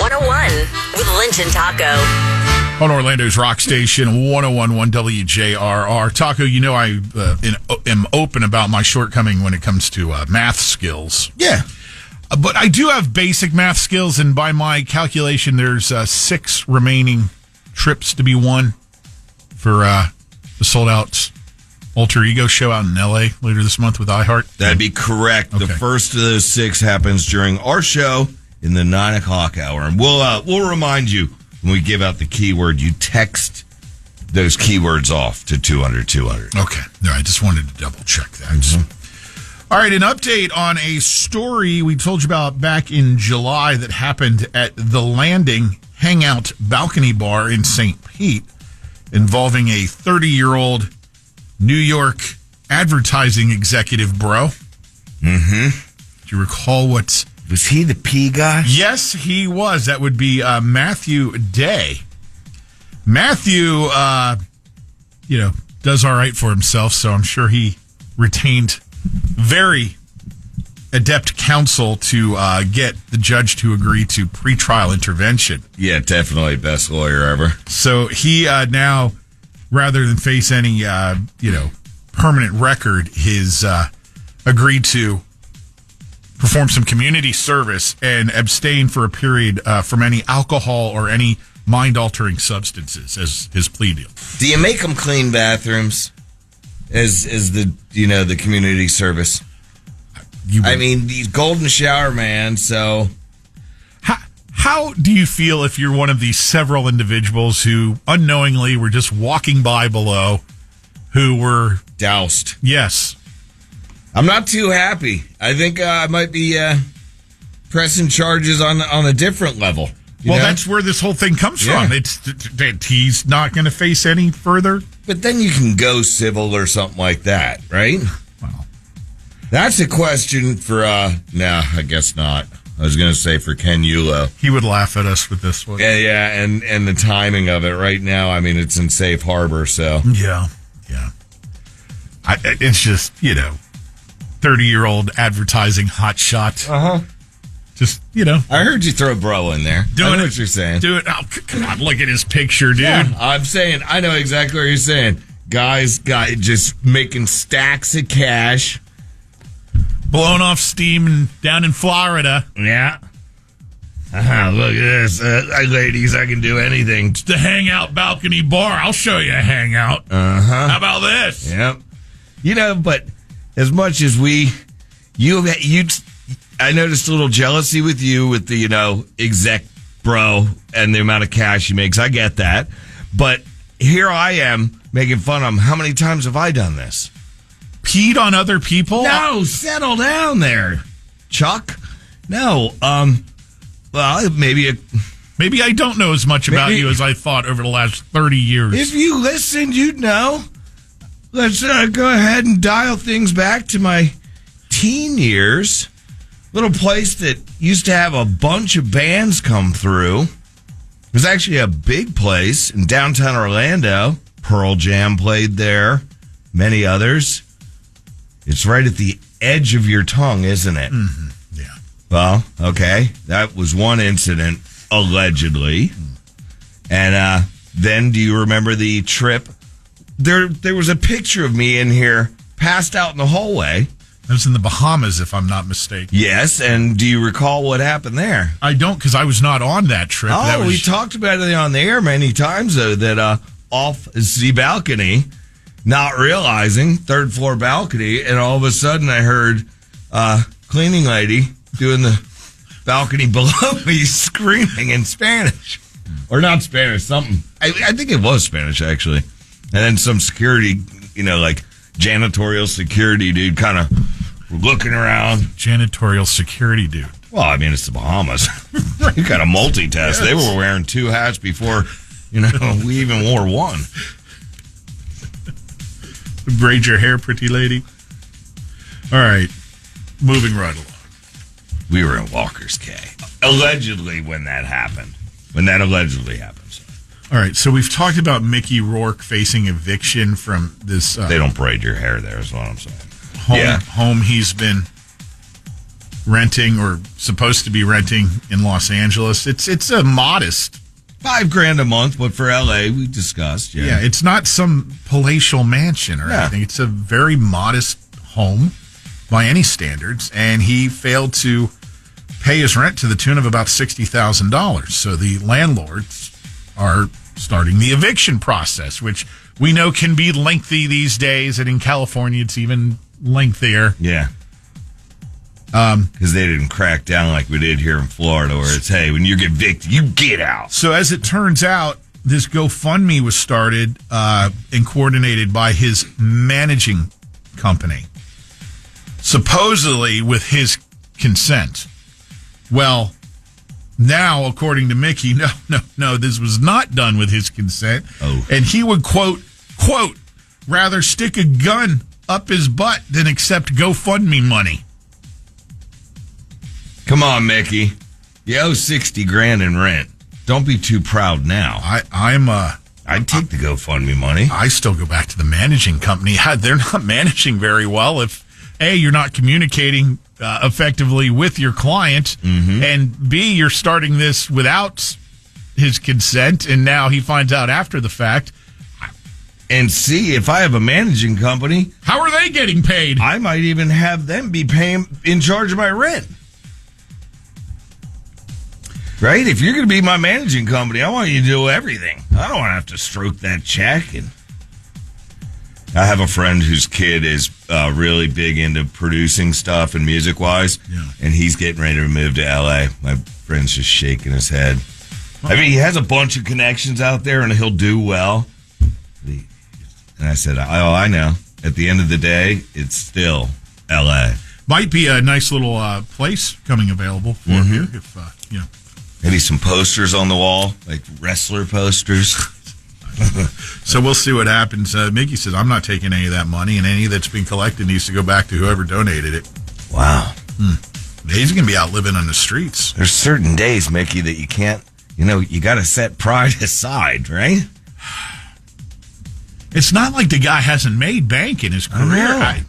101 with Lynch and Taco. On Orlando's Rock Station, 101.1 WJRR. Taco, you know I am open about my shortcoming when it comes to math skills. Yeah. But I do have basic math skills, and by my calculation, there's 6 remaining trips to be won for the sold-out Alter Ego show out in L.A. later this month with iHeart. That'd be correct. Okay. The first of those 6 happens during our show in the 9 o'clock hour. And we'll remind you when we give out the keyword, you text those keywords off to 200-200. Okay. No, I just wanted to double-check that. Mm-hmm. All right, an update on a story we told you about back in July that happened at the Landing Hangout Balcony Bar in St. Pete involving a 30-year-old New York advertising executive, bro. Mm-hmm. Do you recall what... Was he the P guy? Yes, he was. That would be Matthew Day. Matthew, does all right for himself, so I'm sure he retained very adept counsel to get the judge to agree to pretrial intervention. Yeah, definitely best lawyer ever. So he now, rather than face any, permanent record, his agreed to perform some community service and abstain for a period from any alcohol or any mind-altering substances as his plea deal. Do you make them clean bathrooms as the community service? He's golden shower man, so... How do you feel if you're one of these several individuals who unknowingly were just walking by below who were... doused? Yes. I'm not too happy. I think I might be pressing charges on a different level. That's where this whole thing comes from. He's not going to face any further. But then you can go civil or something like that, right? Well, that's a question for, no, I guess not. I was going to say for Ken Yulo. He would laugh at us with this one. Yeah, and the timing of it right now, it's in safe harbor, so. Yeah. It's just, 30-year-old advertising hotshot. Uh-huh. Just, I heard you throw bro in there. I know what you're saying. Do it. Oh, come on, look at his picture, dude. Yeah, I'm saying, I know exactly what you're saying. Guys just making stacks of cash. Blowing off steam down in Florida. Yeah. Look at this. Ladies, I can do anything. It's the Hangout Balcony Bar. I'll show you a hangout. Uh-huh. How about this? Yep. But as much as I noticed a little jealousy with you with the, exec bro and the amount of cash he makes. I get that. But here I am making fun of him. How many times have I done this? Peed on other people? No, settle down there, Chuck. No, well, maybe I don't know as much about you as I thought over the last 30 years. If you listened, you'd know. Let's go ahead and dial things back to my teen years. Little place that used to have a bunch of bands come through. It was actually a big place in downtown Orlando. Pearl Jam played there. Many others. It's right at the edge of your tongue, isn't it? Mm-hmm. Yeah. Well, okay. That was one incident, allegedly. And then, do you remember the trip? There was a picture of me in here, passed out in the hallway. That was in the Bahamas, if I'm not mistaken. Yes, and do you recall what happened there? I don't, because I was not on that trip. Oh, we talked about it on the air many times, though, that off the balcony... Not realizing, 3rd floor balcony, and all of a sudden I heard cleaning lady doing the balcony below me screaming in Spanish. Or not Spanish, something. I think it was Spanish, actually. And then some security, janitorial security dude kind of looking around. Janitorial security dude. Well, it's the Bahamas. You got to multitask. Yes. They were wearing 2 hats before, we even wore one. Braid your hair, pretty lady. All right. Moving right along. We were in Walker's Cay. Allegedly when that happened. When that allegedly happened. So. All right. So we've talked about Mickey Rourke facing eviction from this... they don't braid your hair there is what I'm saying. Home he's been renting or supposed to be renting in Los Angeles. It's a modest $5,000 a month, but for LA, we discussed. Yeah, it's not some palatial mansion or anything. It's a very modest home by any standards, and he failed to pay his rent to the tune of about $60,000. So the landlords are starting the eviction process, which we know can be lengthy these days, and in California, it's even lengthier. Yeah. Because they didn't crack down like we did here in Florida, where it's, hey, when you get evicted, you get out. So as it turns out, this GoFundMe was started and coordinated by his managing company, supposedly with his consent. Well, now, according to Mickey, no, this was not done with his consent. Oh. And he would, quote, rather stick a gun up his butt than accept GoFundMe money. Come on, Mickey. You owe $60,000 in rent. Don't be too proud now. I'd take the GoFundMe money. I still go back to the managing company. They're not managing very well if, A, you're not communicating effectively with your client, and B, you're starting this without his consent, and now he finds out after the fact. And C, if I have a managing company, how are they getting paid? I might even have them be paying in charge of my rent. Right? If you're going to be my managing company, I want you to do everything. I don't want to have to stroke that check. And I have a friend whose kid is really big into producing stuff and music-wise, and he's getting ready to move to L.A. My friend's just shaking his head. I mean, he has a bunch of connections out there, and he'll do well. And I said, I know. At the end of the day, it's still L.A. Might be a nice little place coming available for him here, if Maybe some posters on the wall, like wrestler posters. So we'll see what happens. Mickey says, I'm not taking any of that money, and any that's been collected needs to go back to whoever donated it. Wow. He's going to be out living on the streets. There's certain days, Mickey, that you can't, you got to set pride aside, right? It's not like the guy hasn't made bank in his career.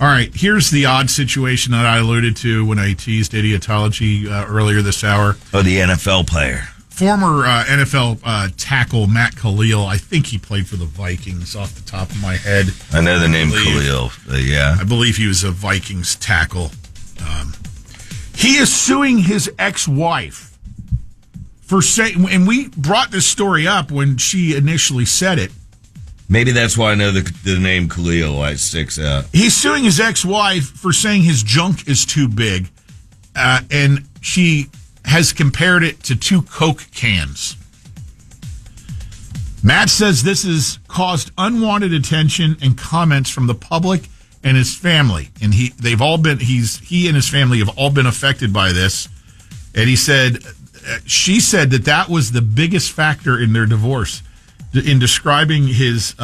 All right, here's the odd situation that I alluded to when I teased Idiotology earlier this hour. Oh, the NFL player. Former NFL tackle Matt Kalil. I think he played for the Vikings off the top of my head. I know the name Kalil, yeah. I believe he was a Vikings tackle. He is suing his ex-wife for saying, and we brought this story up when she initially said it. Maybe that's why I know the name Kalil, why it sticks out. He's suing his ex-wife for saying his junk is too big, and she has compared it to 2 Coke cans. Matt says this has caused unwanted attention and comments from the public and his family, and he and his family have all been affected by this. And she said that was the biggest factor in their divorce. In describing his,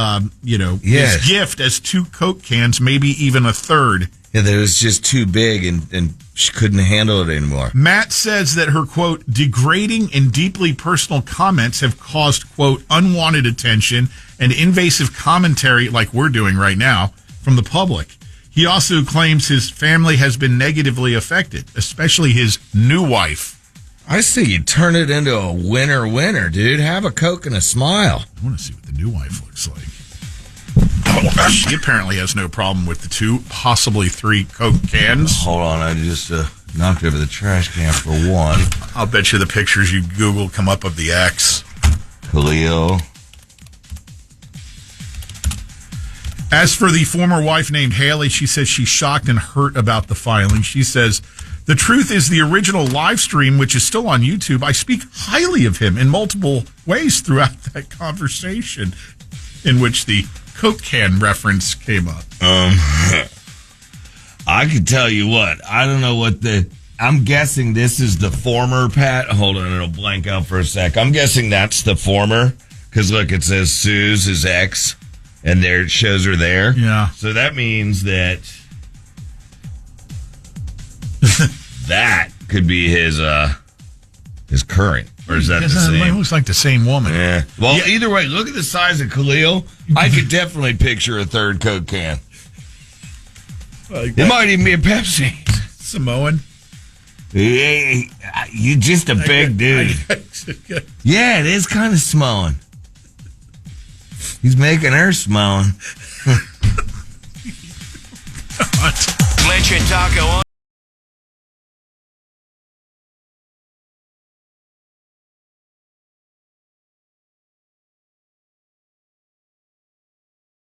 his gift as 2 Coke cans, maybe even a third. Yeah, that it was just too big and she couldn't handle it anymore. Matt says that her, quote, degrading and deeply personal comments have caused, quote, unwanted attention and invasive commentary like we're doing right now from the public. He also claims his family has been negatively affected, especially his new wife. I say you turn it into a winner, dude. Have a Coke and a smile. I want to see what the new wife looks like. She apparently has no problem with the 2, possibly 3 Coke cans. Hold on, I just knocked over the trash can for 1. I'll bet you the pictures you Google come up of the ex. Kalil. As for the former wife named Haley, she says she's shocked and hurt about the filing. She says, the truth is the original live stream, which is still on YouTube, I speak highly of him in multiple ways throughout that conversation in which the Coke can reference came up. I can tell you what. I don't know what I'm guessing this is the former Pat. Hold on, it'll blank out for a sec. I'm guessing that's the former. Because look, it says Sue's his ex, and there it shows her there. Yeah. So that means that that could be his current, or is that the same? It looks like the same woman. Yeah. Well, either way, look at the size of Kalil. I could definitely picture a 3rd Coke can. It might even be a Pepsi. Samoan. Hey, you're just a big dude. Yeah, it is kind of smelling. He's making her smelling. Lynch and Taco on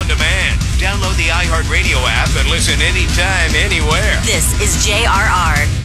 demand. Download the iHeartRadio app and listen anytime, anywhere. This is JRR.